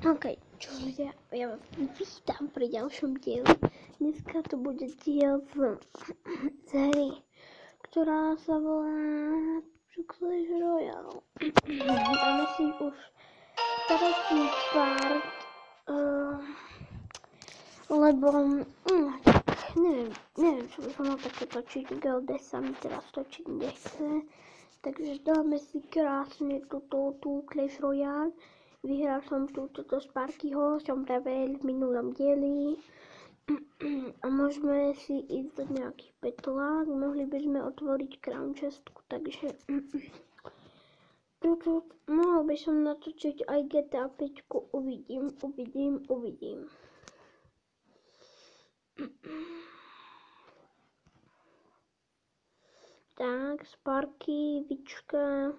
OK, čo ľudia, ja vás vítam pri ďalšom dieli. Dneska to bude diel z hry, ktorá sa volá Clash Royale. Dáme si už tretí part, lebo neviem, čo by som mal také točiť, GLD sa mi teraz točiť nechce. Takže dáme si krásne tú Clash Royale. Vyhral som túto z Sparkyho, som prevel v minulom dieli. A môžeme si ísť do nejakých petlák, mohli by sme otvoriť crown chestku, takže mohol by som natočiť aj GTA 5, uvidím. Tak, Sparky, Vička.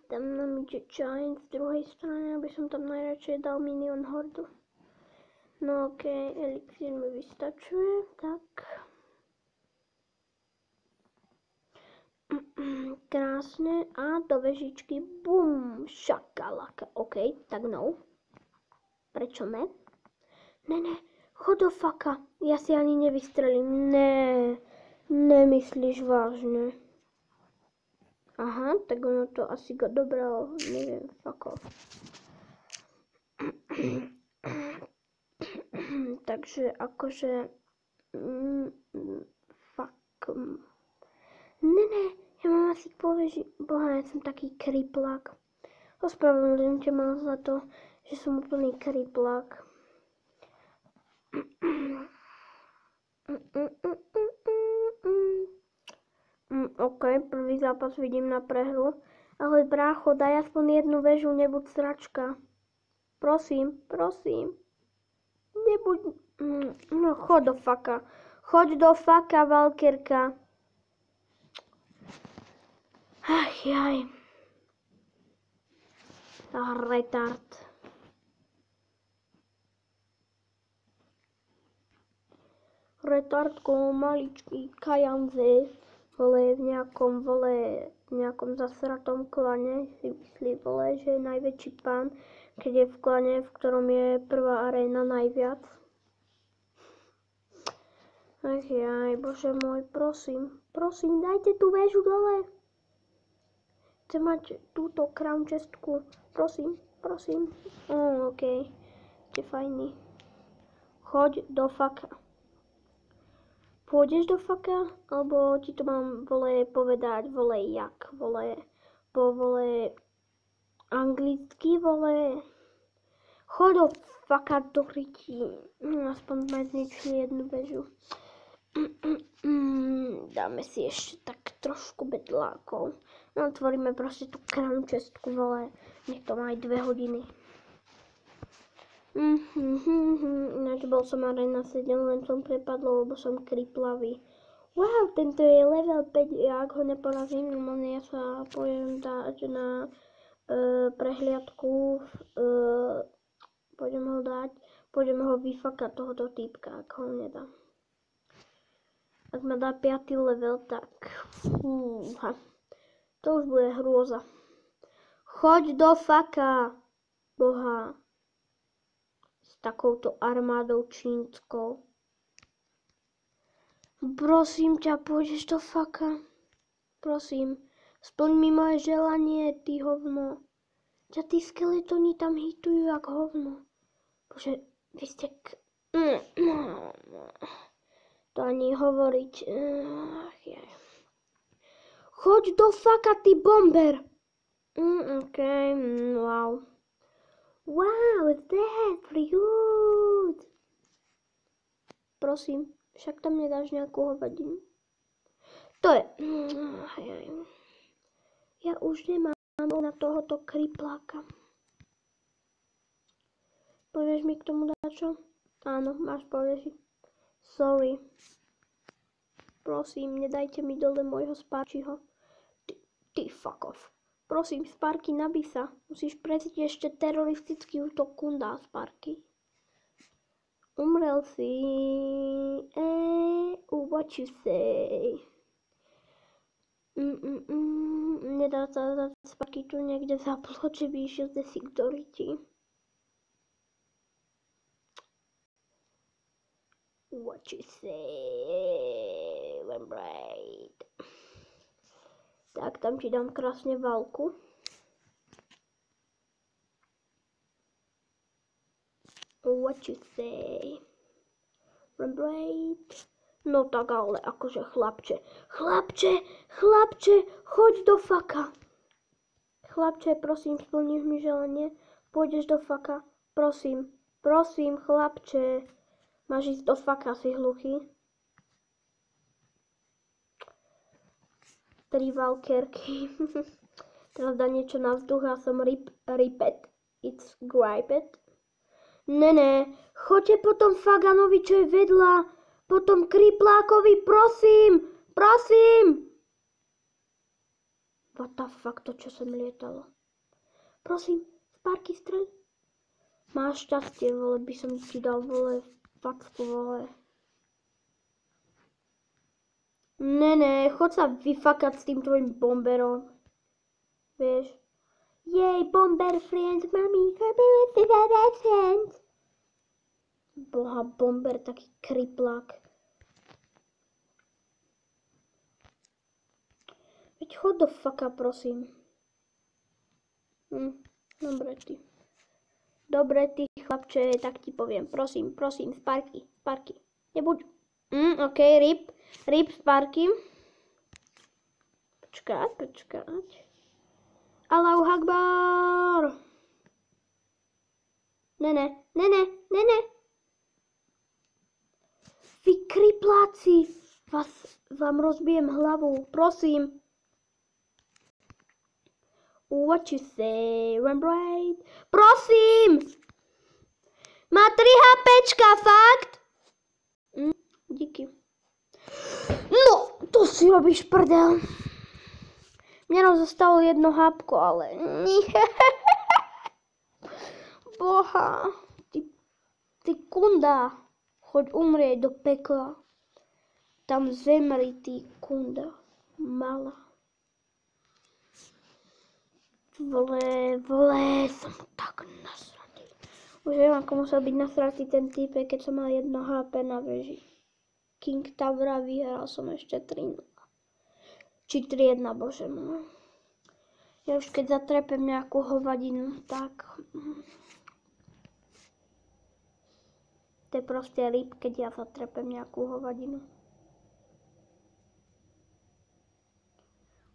Tam nám ide Giant z druhej strany, aby som tam najradšej dal Minion Hordu. No okej, elixír mi vystačuje, tak. Krásne, a do vežičky, bum, šakalaka, okej, tak no. Prečo ne? Ne, chod do faka, ja si ani nevystrelím, nemyslíš vážne. Aha, tak ono to asi go dobralo, neviem, fuck off. Takže akože, fuck. Ne, ja mám asi poveži, boha, ja som taký kriplák. Ospravedlňujem ťa mal za to, že som úplný kriplák. OK, prvý zápas vidím na prehru, ale brácho, daj aspoň jednu väžu, nebuď sračka. Prosím, nebuď, no choď do faka, Valkyrka. Ach jaj. Retard. Retardko, maličký kajanze. V nejakom zasratom klane si myslí, že je najväčší pán, keď je v klane, v ktorom je prvá aréna najviac. Ach jaj, bože môj, prosím, dajte tú väžu dole. Chcem mať túto crown chestku, prosím. Okej, ste fajný. Choď do faka. Pôjdeš do faka, alebo ti to mám povedať, jak, anglicky, choď do faka do rytí, aspoň sme zničili jednu väžu. Dáme si ešte tak trošku bedlákov, no otvoríme proste tú crown chestku, nech to má aj 2 hodiny. Ináč bol som arena 7, len som prepadol, lebo som kriplavý. Wow, tento je level 5, ja ak ho neporazím, ja sa pôjdem dať na prehliadku, pôjdem ho vyfakať tohoto týpka, ak ho nedá. Ak ma dá 5. level, tak to už bude hrôza. Choď do faka, boha. Takouto armádou čínskou. Prosím ťa, pôjdeš do faka. Prosím, splň mi moje želanie, ty hovno. Tí skeletoni tam hitujú jak hovno. Bože, vy ste to ani hovoriť. Choď do faka, ty bomber. Okej, wow. Wow, that's pretty good. Prosím, však tam nedáš nejakú hovadinu. To je. Ja už nemám na tohoto kripláka. Povieš mi k tomu dačo? Áno, máš povedať. Sorry. Prosím, nedajte mi dole môjho Sparkyho. Ty fuck off. Prosím, Sparky, nabij sa. Musíš prejsť ešte teroristický útok kundá, Sparky. Umrel si. What you say? Nedá sa dať spaky tu niekde zaplo, že by išiel ze security. What you say, Lembrate? Tak, tam ti dám krásne válku. What you say, Lembrate? No tak ale akože chlapče, choď do faka. Chlapče, prosím, splníš mi želanie, pôjdeš do faka, prosím, chlapče. Máš ísť do faka, si hluchý. 3 valkerky. Teraz dá niečo na vzduch a som ripet. It's gripet. Ne, choďte potom Faganovi, čo je vedľa. Potom Kriplákovi, prosím. What the fuck, to čo sem lietalo. Prosím, Sparky, streľ. Máš šťastie, vole, by som ti dal, vole, facku, vole. Ne, chod sa vyfakať s tým tvojim bomberom. Vieš. Jej, bomber friends, mami, friends. Boha, bomber, taký kriplák. Veď chod do faka, prosím. Dobre, ty chlapče, tak ti poviem. Prosím, Sparky. Nebuď. OK, rip, Sparky. Počkať. Allahu Akbar. Ne. Vy kripláci, vám rozbijem hlavu, prosím. What you say, Rembrandt? Prosím! Má 3 HPčka, fakt? Díky. No, to si robíš prdel. Mne nám zostalo 1 hápko, ale Boha, ty kunda. Choď umrieť do pekla. Tam zemri, ty kunda. Malá. Vole, som tak nasratý. Už viem, ako musel byť nasratý ten týpek, keď som mal 1 HP na veži. King Towera vyhral som ešte 3-0. Či 3-1, bože môj. Ja už keď zatrepem nejakú hovadinu, tak to je proste rip, keď ja zatrepem nejakú hovadinu.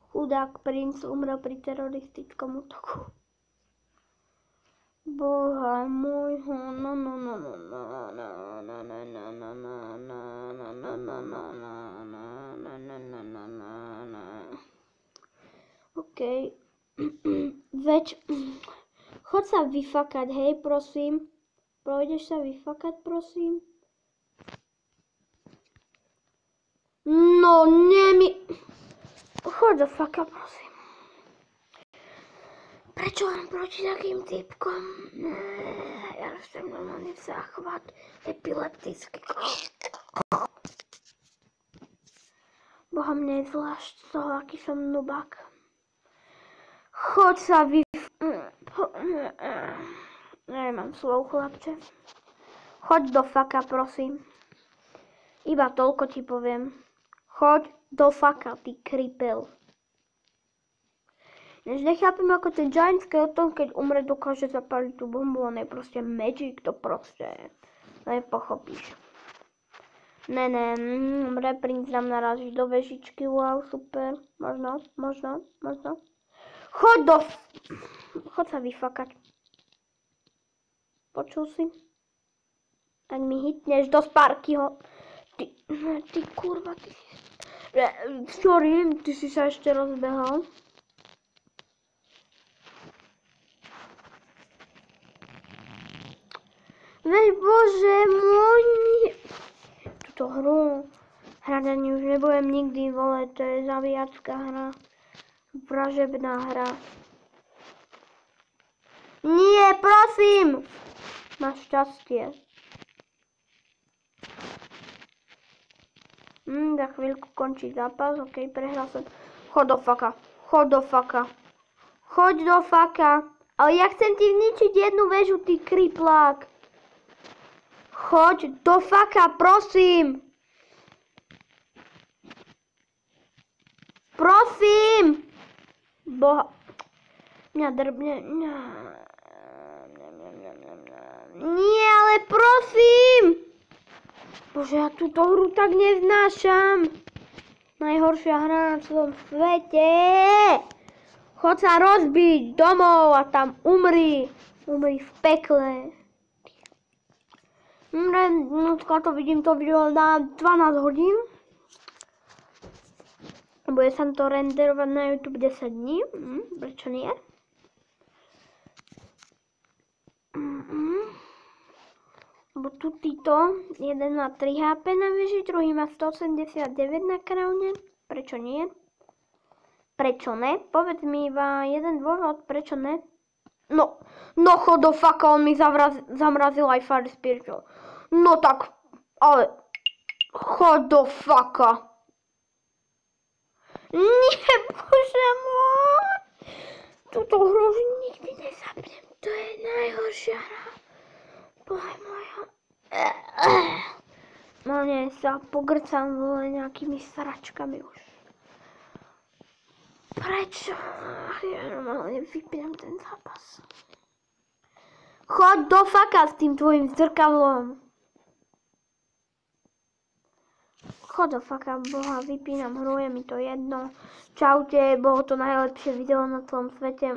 Chudák princ umrel pri teroristickom útoku. Boha môjho, OK. Veď, chod sa vyfakať, hej, prosím. Pôjdeš sa vyfakať, prosím? No, Choď do faka, prosím. Prečo len proti takým typkom? Ja už som normálne záchvat epileptický. Boha, mne je zvlášť z toho, aký som nubák. Choď sa Nemám slov, chlapče. Choď do faka, prosím. Iba toľko ti poviem. Choď do faka, ty kripel. Než nechápem, ako ten Giant Skeleton, keď umre, dokáže zapáliť tú bombu. On je proste magic, to proste nepochopíš. Ne, princ nám narazí do vežičky, wow, super. Možno. Choď sa vyfakať. Počul si? Ak mi hitneš do Sparkyho. Ty kurva, ty si... Sorry, ty si sa ešte rozbehal. Veď bože môj... Túto hru hradanie už nebudem nikdy, vole, to je zabíjacká hra. Vražebná hra. Nie, prosím! Máš šťastie. Za chvíľku končí zápas, OK, prehral som. Choď do faka. Choď do faka. Choď do faka. Ale ja chcem ti zničiť jednu väžu, ty kriplák. Choď do faka, prosím. Prosím. Boha. Mňa drbne. Nie, ale prosím. Bože, ja túto hru tak neznášam. Najhoršia hra na celom svete. Choď sa rozbiť domov a tam umri. Umri v pekle. Dneska to vidím to video na 12 hodín. Bude sa to renderovať na YouTube 10 dní. Prečo nie? Lebo tu títo, jeden má 3 HP na veži, druhý má 189 na kráune. Prečo nie? Prečo ne? Povedz mi iba jeden dôvod, prečo ne? No chod do faka, on mi zamrazil aj Fire Spiritual. No tak, ale chod do faka. Nie, bože môj. Túto hru už nikdy nezapnem. To je najhoršia hra. Bože moja. Normálne sa pogrcam nejakými sračkami už. Prečo? Ja normálne vypnem ten zápas. Choď do faka s tým tvojim zrkadlom. Choď do faka, boha, vypínam hru, je mi to jedno. Čaute, bolo to najlepšie video na celom svete.